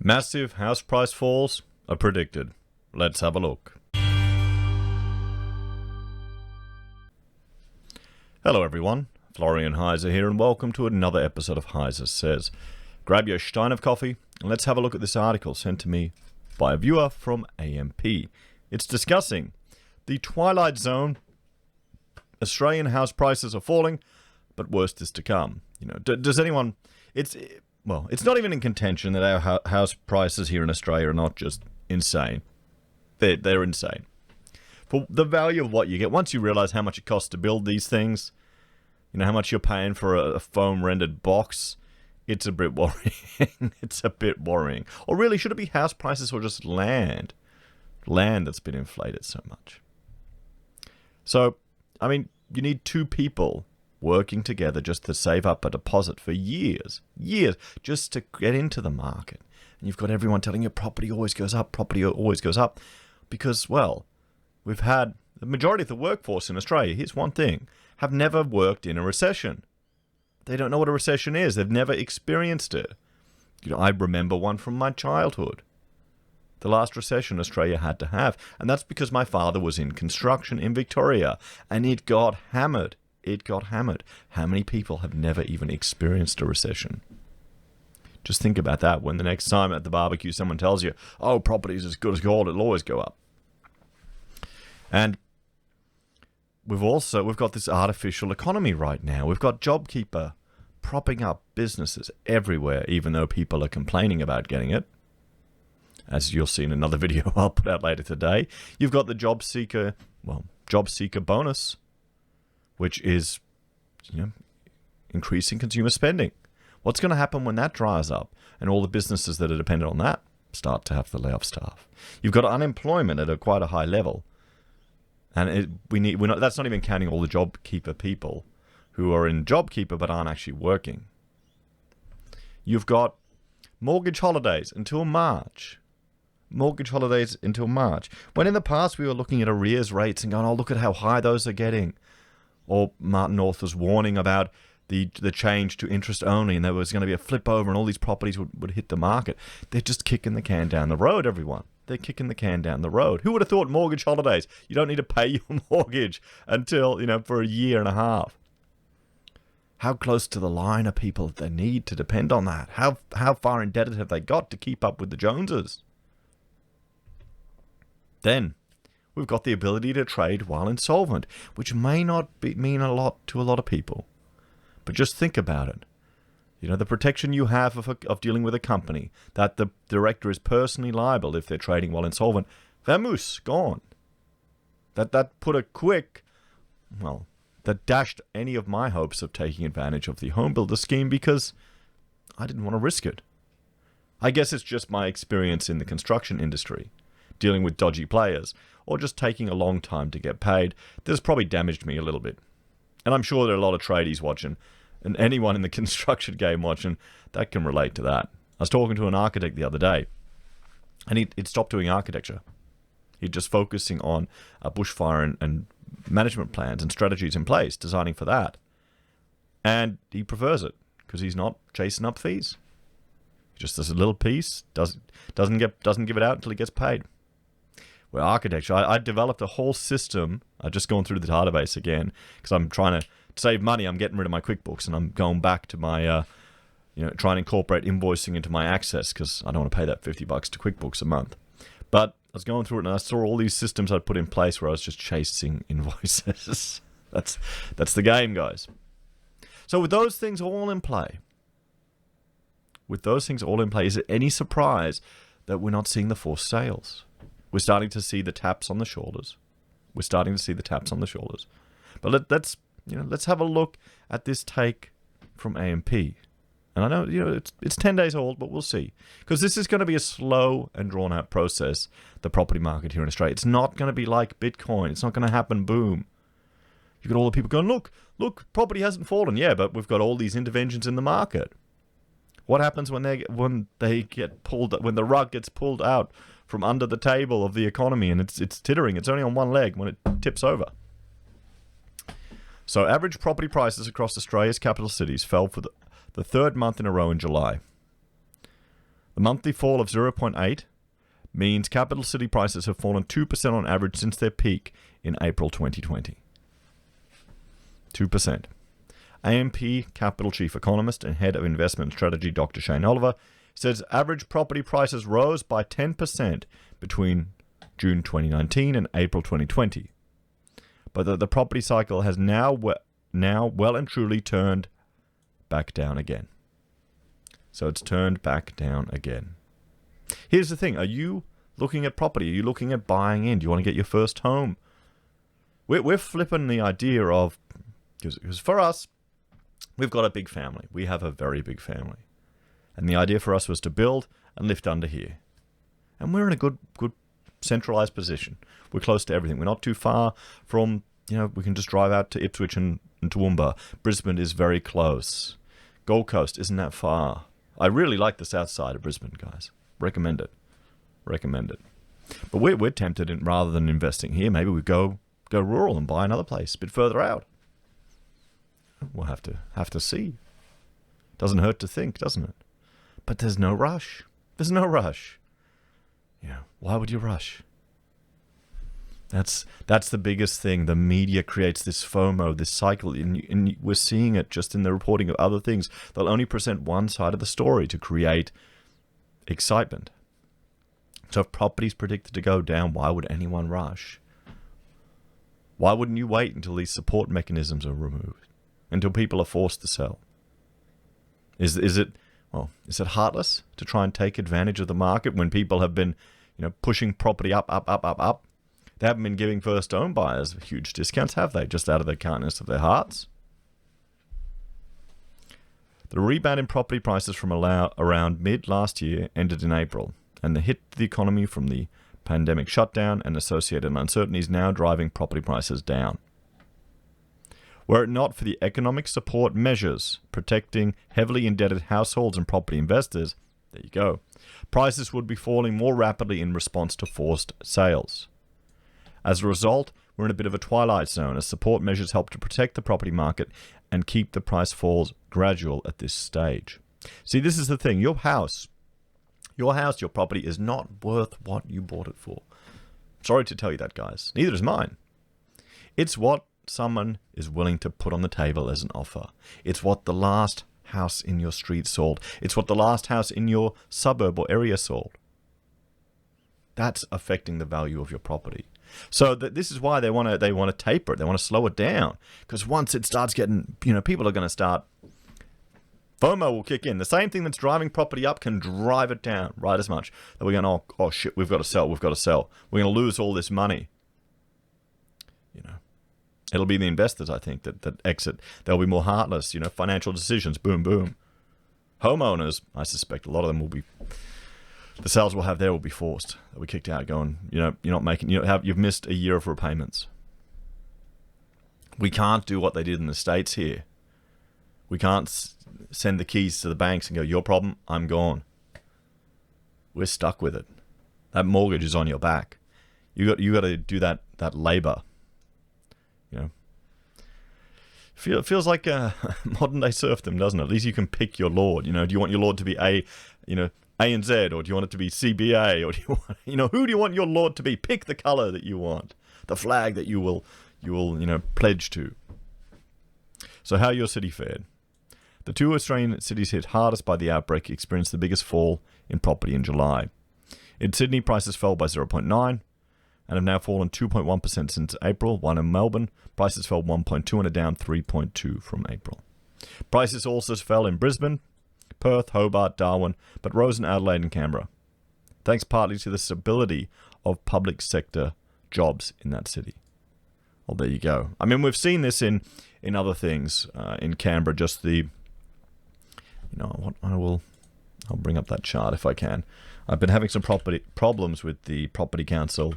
Massive house price falls are predicted. Let's have a look. Hello everyone, Florian.Heise here, and welcome to another episode of HeiseSays. Grab your stein of coffee and let's have a look at this article sent to me by a viewer from AMP. It's discussing the Twilight Zone. Australian house prices are falling, but worse is to come. You know, does anyone? It's not even in contention that our house prices here in Australia are not just insane. They're insane. For the value of what you get, once you realize how much it costs to build these things, you know, how much you're paying for a foam rendered box, it's a bit worrying. It's a bit worrying. Or really, should it be house prices or just land? Land that's been inflated so much. So, I mean, you need two people working together just to save up a deposit for years, just to get into the market. And you've got everyone telling you property always goes up, because, well, we've had the majority of the workforce in Australia, here's one thing, have never worked in a recession. They don't know what a recession is. They've never experienced it. You know, I remember one from my childhood. The last recession Australia had to have. And that's because my father was in construction in Victoria. And it got hammered. How many people have never even experienced a recession? Just think about that when the next time at the barbecue someone tells you, oh, property's as good as gold, it'll always go up. And we've got this artificial economy right now. We've got JobKeeper propping up businesses everywhere, even though people are complaining about getting it. As you'll see in another video I'll put out later today. You've got the job seeker bonus, which is, you know, increasing consumer spending. What's going to happen when that dries up and all the businesses that are dependent on that start to have to lay off staff? You've got unemployment at quite a high level. And that's not even counting all the JobKeeper people who are in JobKeeper but aren't actually working. You've got mortgage holidays until March. When in the past we were looking at arrears rates and going, oh, look at how high those are getting. Or Martin North was warning about the change to interest only, and there was going to be a flip over and all these properties would hit the market. They're just kicking the can down the road, everyone. They're kicking the can down the road. Who would have thought mortgage holidays? You don't need to pay your mortgage until, for a year and a half. How close to the line are people that they need to depend on that? How far indebted have they got to keep up with the Joneses? Then we've got the ability to trade while insolvent, which may not mean a lot to a lot of people. But just think about it. You know, the protection you have of dealing with a company, that the director is personally liable if they're trading while insolvent. Vamoose, gone. That put a quick, that dashed any of my hopes of taking advantage of the home builder scheme because I didn't want to risk it. I guess it's just my experience in the construction industry, dealing with dodgy players, or just taking a long time to get paid. This has probably damaged me a little bit. And I'm sure there are a lot of tradies watching, and anyone in the construction game watching, that can relate to that. I was talking to an architect the other day, and he'd stopped doing architecture. He'd just focusing on bushfire and management plans and strategies in place, designing for that. And he prefers it, because he's not chasing up fees. He just does a little piece, doesn't give it out until he gets paid. Well, architecture, I developed a whole system. I've just gone through the database again because I'm trying to save money. I'm getting rid of my QuickBooks and I'm going back to my, trying to incorporate invoicing into my Access because I don't want to pay that $50 to QuickBooks a month. But I was going through it and I saw all these systems I'd put in place where I was just chasing invoices. That's the game, guys. So with those things all in play, is it any surprise that we're not seeing the forced sales? We're starting to see the taps on the shoulders. But let's have a look at this take from AMP. And I know, it's 10 days old, but we'll see. Because this is going to be a slow and drawn-out process, the property market here in Australia. It's not going to be like Bitcoin. It's not going to happen, boom. You've got all the people going, look, property hasn't fallen. Yeah, but we've got all these interventions in the market. What happens when the rug gets pulled out from under the table of the economy and it's tittering? It's only on one leg when it tips over. So average property prices across Australia's capital cities fell for the third month in a row in July. The monthly fall of 0.8 means capital city prices have fallen 2% on average since their peak in April 2020. 2%. AMP Capital Chief Economist and Head of Investment Strategy Dr. Shane Oliver says average property prices rose by 10% between June 2019 and April 2020, but that the property cycle has now well and truly turned back down again. So it's turned back down again. Here's the thing. Are you looking at property? Are you looking at buying in? Do you want to get your first home? We're flipping the idea of, because for us, we've got a big family. We have a very big family. And the idea for us was to build and lift under here. And we're in a good centralized position. We're close to everything. We're not too far from, we can just drive out to Ipswich and Toowoomba. Brisbane is very close. Gold Coast isn't that far. I really like the south side of Brisbane, guys. Recommend it. But we're tempted, rather than investing here, maybe we go rural and buy another place a bit further out. We'll have to see. Doesn't hurt to think, doesn't it? But there's no rush. Why would you rush? That's the biggest thing. The media creates this FOMO, this cycle, and we're seeing it just in the reporting of other things. They'll only present one side of the story to create excitement. So if property's predicted to go down, why would anyone rush? Why wouldn't you wait until these support mechanisms are removed? Until people are forced to sell? Is it heartless to try and take advantage of the market when people have been, pushing property up? They haven't been giving first home buyers huge discounts, have they? Just out of the kindness of their hearts. The rebound in property prices from around mid last year ended in April, and the hit to the economy from the pandemic shutdown and associated uncertainties now driving property prices down. Were it not for the economic support measures protecting heavily indebted households and property investors, there you go, prices would be falling more rapidly in response to forced sales. As a result, we're in a bit of a twilight zone as support measures help to protect the property market and keep the price falls gradual at this stage. See, this is the thing. Your property is not worth what you bought it for. Sorry to tell you that, guys. Neither is mine. It's what someone is willing to put on the table as an offer. It's what the last house in your street sold. It's what the last house in your suburb or area sold. That's affecting the value of your property. So this is why they want to taper it. They want to slow it down, because once it starts getting, people are going to start. FOMO will kick in. The same thing that's driving property up can drive it down right as much. That we're going, oh shit, we've got to sell. We're going to lose all this money. It'll be the investors, I think, that exit. They'll be more heartless, financial decisions, boom, boom. Homeowners, I suspect a lot of them will be, the sales we'll have there will be forced. They'll be kicked out going, you're not making, you've missed a year of repayments. We can't do what they did in the States here. We can't send the keys to the banks and go, your problem, I'm gone. We're stuck with it. That mortgage is on your back. You got to do that labor. Feels like modern day serfdom, doesn't it? At least you can pick your lord. Do you want your lord to be A and Z, or do you want it to be CBA, or do you want, who do you want your lord to be? Pick the color that you want, the flag that you will pledge to. So how your city fared? The two Australian cities hit hardest by the outbreak experienced the biggest fall in property in July. In Sydney, prices fell by 0.9%. and have now fallen 2.1% since April, while in Melbourne, prices fell 1.2% and are down 3.2% from April. Prices also fell in Brisbane, Perth, Hobart, Darwin, but rose in Adelaide and Canberra, thanks partly to the stability of public sector jobs in that city. Well, there you go. I mean, we've seen this in other things. In Canberra, just the, I'll bring up that chart if I can. I've been having some problems with the Property Council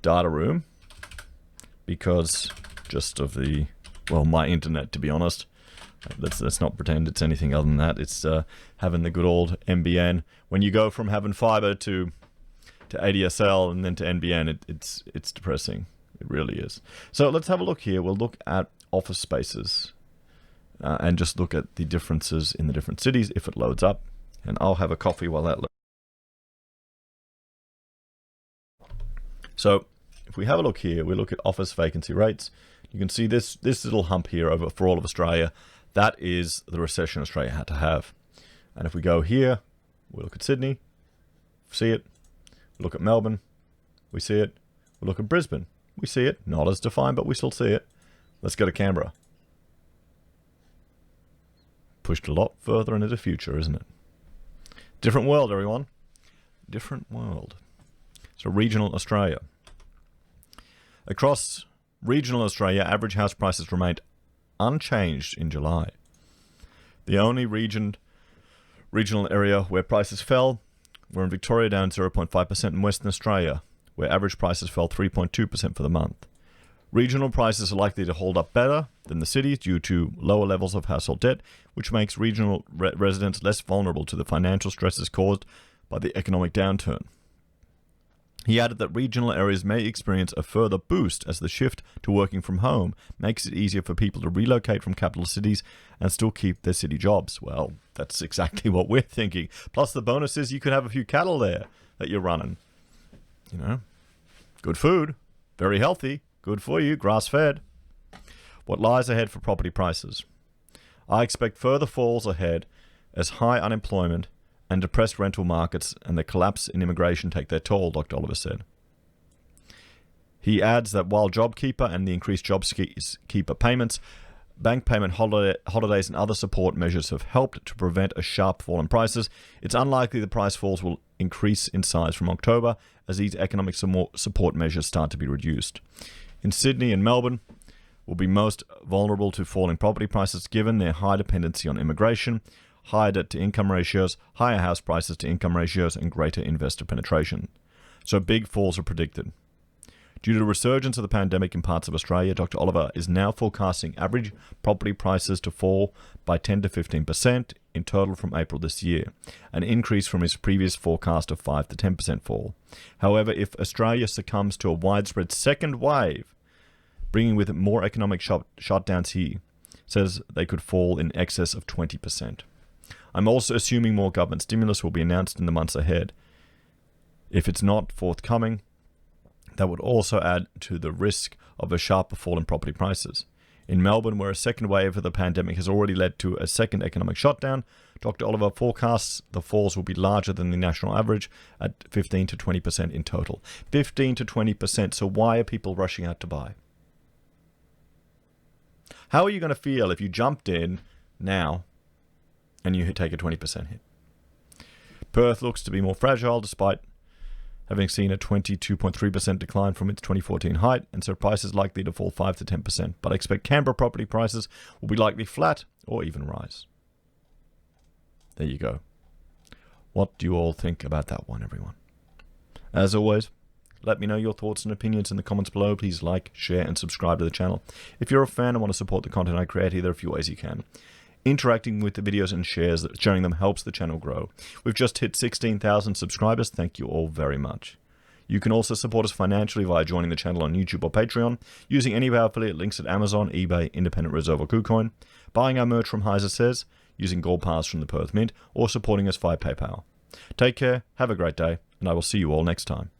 data room because just of my internet, to be honest. Let's not pretend it's anything other than that. It's having the good old NBN. When you go from having fiber to ADSL and then to NBN, it's depressing. It really is. So let's have a look here. We'll look at office spaces. and just look at the differences in the different cities if it loads up. And I'll have a coffee while that loads. So if we have a look here, we look at office vacancy rates. You can see this little hump here over for all of Australia. That is the recession Australia had to have. And if we go here, we look at Sydney, see it. We look at Melbourne, we see it. We look at Brisbane, we see it. Not as defined, but we still see it. Let's go to Canberra. Pushed a lot further into the future, isn't it? Different world, everyone. Different world. So regional Australia. Across regional Australia, average house prices remained unchanged in July. The only regional area where prices fell were in Victoria, down 0.5%, and Western Australia, where average prices fell 3.2% for the month. Regional prices are likely to hold up better than the cities due to lower levels of household debt, which makes regional residents less vulnerable to the financial stresses caused by the economic downturn. He added that regional areas may experience a further boost as the shift to working from home makes it easier for people to relocate from capital cities and still keep their city jobs. Well, that's exactly what we're thinking. Plus the bonus is you could have a few cattle there that you're running. You know, good food, very healthy, good for you, grass-fed. What lies ahead for property prices? I expect further falls ahead as high unemployment and depressed rental markets and the collapse in immigration take their toll, Dr. Oliver said. He adds that while JobKeeper and the increased JobKeeper payments, bank payment holidays and other support measures have helped to prevent a sharp fall in prices, it's unlikely the price falls will increase in size from October as these economic support measures start to be reduced. In Sydney and Melbourne will be most vulnerable to falling property prices given their high dependency on immigration, higher debt-to-income ratios, higher house prices to income ratios, and greater investor penetration. So big falls are predicted. Due to the resurgence of the pandemic in parts of Australia, Dr. Oliver is now forecasting average property prices to fall by 10 to 15% in total from April this year, an increase from his previous forecast of 5 to 10% fall. However, if Australia succumbs to a widespread second wave, bringing with it more economic shutdowns, he says they could fall in excess of 20%. I'm also assuming more government stimulus will be announced in the months ahead. If it's not forthcoming, that would also add to the risk of a sharper fall in property prices. In Melbourne, where a second wave of the pandemic has already led to a second economic shutdown, Dr. Oliver forecasts the falls will be larger than the national average at 15 to 20% in total. 15 to 20%, so why are people rushing out to buy? How are you going to feel if you jumped in now and you take a 20% hit? Perth looks to be more fragile despite having seen a 22.3% decline from its 2014 height, and so prices likely to fall 5 to 10%. But I expect Canberra property prices will be likely flat or even rise. There you go. What do you all think about that one, everyone? As always, let me know your thoughts and opinions in the comments below. Please like, share, and subscribe to the channel. If you're a fan and want to support the content I create, there are a few ways you can. Interacting with the videos and sharing them helps the channel grow. We've just hit 16,000 subscribers. Thank you all very much. You can also support us financially via joining the channel on YouTube or Patreon, using any of our affiliate links at Amazon, eBay, Independent Reserve, or Kucoin, buying our merch from HeiseSays, using Gold Pass from the Perth Mint, or supporting us via PayPal. Take care, have a great day, and I will see you all next time.